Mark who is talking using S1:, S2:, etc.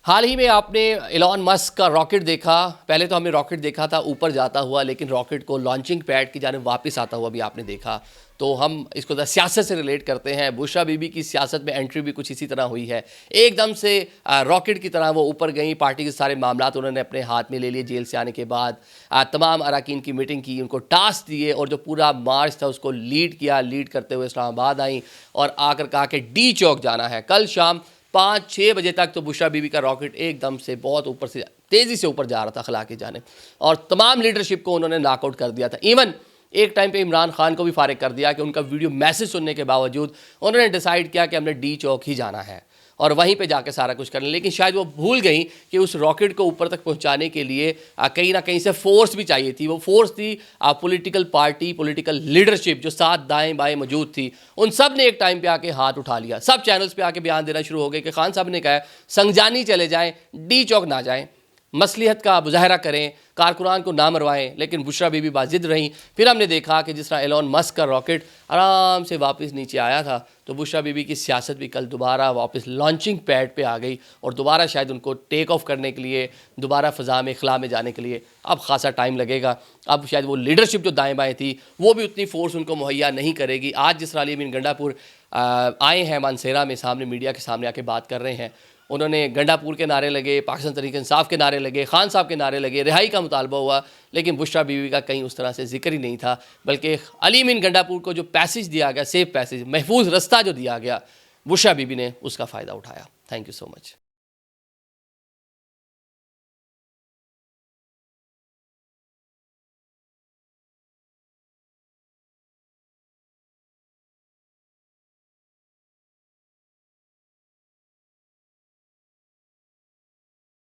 S1: हाल ही में आपने Elon Musk का रॉकेट देखा। पहले तो हमने रॉकेट देखा था ऊपर जाता हुआ, लेकिन रॉकेट को लॉन्चिंग पैड की जानिब वापस आता हुआ भी आपने देखा। तो हम इसको सियासत से रिलेट करते हैं। बुशरा बीबी की सियासत में एंट्री भी कुछ इसी तरह हुई है। एकदम से रॉकेट की तरह वो ऊपर गई। पार्टी के सारे मामला उन्होंने अपने हाथ में ले लिए जेल से आने के बाद। तमाम अरकान की मीटिंग की, उनको टास्क दिए और जो पूरा मार्च था उसको लीड किया। लीड करते हुए इस्लामाबाद आई और आकर कहा कि डी चौक जाना है। कल शाम 5-6 बजे तक तो बुशरा बीबी का रॉकेट एकदम से बहुत ऊपर से तेज़ी से ऊपर जा रहा था खला की जानिब, और तमाम लीडरशिप को उन्होंने नॉकआउट कर दिया था। इवन एक टाइम पे इमरान खान को भी फारिग कर दिया कि उनका वीडियो मैसेज सुनने के बावजूद उन्होंने डिसाइड किया कि हमने डी चौक ही जाना है और वहीं पे जाके सारा कुछ करना। लेकिन शायद वो भूल गई कि उस रॉकेट को ऊपर तक पहुंचाने के लिए कहीं ना कहीं से फोर्स भी चाहिए थी। वो फोर्स थी पॉलिटिकल पार्टी, पॉलिटिकल लीडरशिप जो साथ दाएं बाएं मौजूद थी। उन सब ने एक टाइम पे आके हाथ उठा लिया। सब चैनल्स पे आके बयान देना शुरू हो गए कि खान साहब ने कहा संगजानी चले जाएं, डी चौक ना जाएं, मसलिहत का मुजाहरा करें, कारकुनान को ना मरवाएं। लेकिन बुशरा बीबी बाजिद रहीं। फिर हमने देखा कि जिस तरह एलॉन मस्क का रॉकेट आराम से वापस नीचे आया था, तो बुशरा बीबी की सियासत भी कल दोबारा वापस लॉन्चिंग पैड पे आ गई और दोबारा शायद उनको टेक ऑफ करने के लिए, दोबारा फ़ज़ा में खला में जाने के लिए अब ख़ासा टाइम लगेगा। अब शायद वो लीडरशिप जो दाएँ बाएँ थी वो भी उतनी फोर्स उनको मुहैया नहीं करेगी। आज जिस तरह अली अमीन गंडापुर आए हैं मानसेरा में, सामने मीडिया के सामने आके बात कर रहे हैं, उन्होंने गंडापुर के नारे लगे, पाकिस्तान तहरीक इंसाफ के नारे लगे, खान साहब के नारे लगे, रिहाई का मुतालबा हुआ, लेकिन बुशरा बीबी का कहीं उस तरह से जिक्र ही नहीं था। बल्कि अली अमीन गंडापुर को जो पैसेज दिया गया, सेफ पैसेज, महफूज रास्ता जो दिया गया, बुशरा बीबी ने उसका फ़ायदा उठाया। Thank you so much.